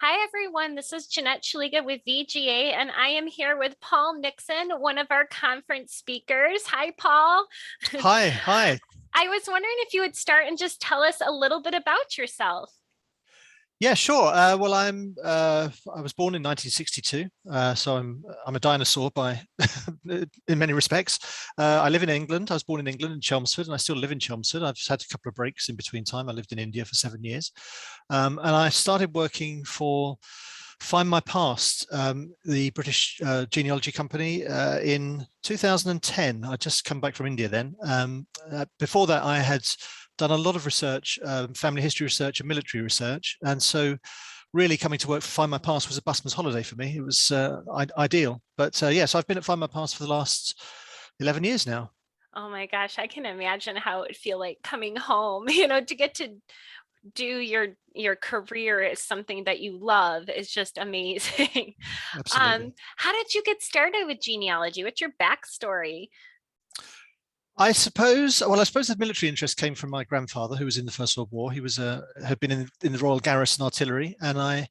Hi, everyone. This is Jeanette Shaliga with VGA, and I am here with Paul Nixon, one of our conference speakers. Hi, Paul. Hi, hi. I was wondering if you would start and just tell us a little bit about yourself. Yeah, sure. Well, I was born in 1962, so I'm a dinosaur by in many respects. I live in England. I was born in England in Chelmsford, and I still live in Chelmsford. I've had a couple of breaks in between time. I lived in India for 7 years, and I started working for Find My Past, the British genealogy company, in 2010. I just come back from India then. Before that, I had done a lot of research, family history research and military research. And so really coming to work for Find My Past was a busman's holiday for me. It was ideal. But yes, I've been at Find My Past for the last 11 years now. Oh my gosh, I can imagine how it would feel like coming home, to get to do your career is something that you love is just amazing. Absolutely. How did you get started with genealogy? What's your backstory? I suppose the military interest came from my grandfather, who was in the First World War. He was had been in the Royal Garrison Artillery, and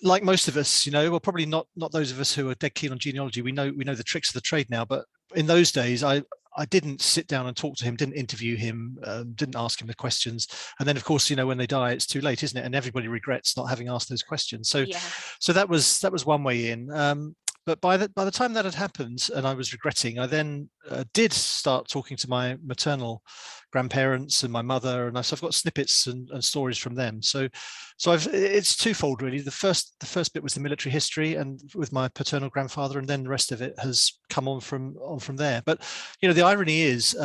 like most of us, well, probably not those of us who are dead keen on genealogy. We know the tricks of the trade now, but in those days, I didn't sit down and talk to him, didn't interview him, didn't ask him the questions. And then, of course, when they die, it's too late, isn't it? And everybody regrets not having asked those questions. So, Yeah. so that was one way in. But by the time that had happened, and I was regretting, I then did start talking to my maternal grandparents and my mother, and so I've got snippets and stories from them. So it's twofold really. The first bit was the military history, and with my paternal grandfather, and then the rest of it has come on from there. But the irony is,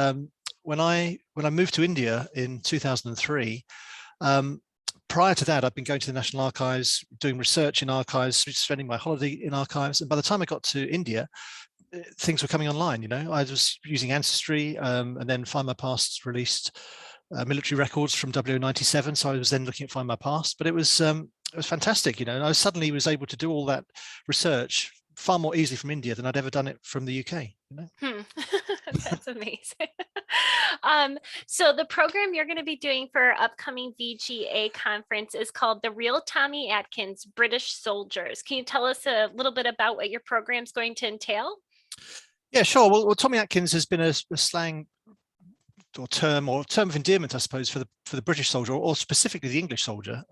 when I moved to India in 2003. Um, Prior to that, I'd been going to the National Archives, doing research in archives, spending my holiday in archives. And by the time I got to India, things were coming online. I was using Ancestry, and then Find My Past released military records from W97. So I was then looking at Find My Past, but it was fantastic. And I suddenly was able to do all that research far more easily from India than I'd ever done it from the UK. Hmm. That's amazing. Um, so the program you're going to be doing for our upcoming VGA conference is called The Real Tommy Atkins British Soldiers. Can you tell us a little bit about what your program is going to entail? Yeah, sure. Well, Tommy Atkins has been a slang or term of endearment, I suppose, for the British soldier, or specifically the English soldier,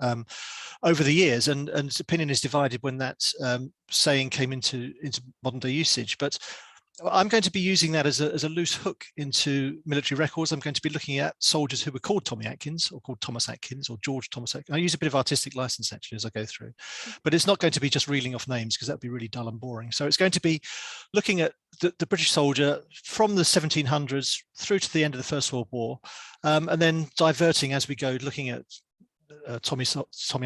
over the years. And opinion is divided when that saying came into modern day usage. But I'm going to be using that as a loose hook into military records. I'm going to be looking at soldiers who were called Tommy Atkins, or called Thomas Atkins, or George Thomas Atkins. I use a bit of artistic license actually as I go through, but it's not going to be just reeling off names, because that'd be really dull and boring. So it's going to be looking at the British soldier from the 1700s through to the end of the First World War, and then diverting as we go, looking at Tommy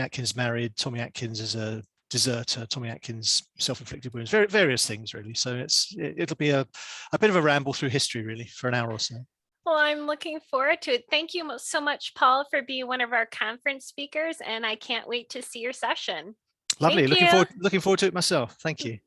Atkins married, Tommy Atkins as a deserter, Tommy Atkins self-inflicted wounds, various things really. So it'll be a bit of a ramble through history really for an hour or so. Well, I'm looking forward to it. Thank you so much, Paul, for being one of our conference speakers, and I can't wait to see your session. Lovely. Thank Looking you. forward to it myself. Thank you.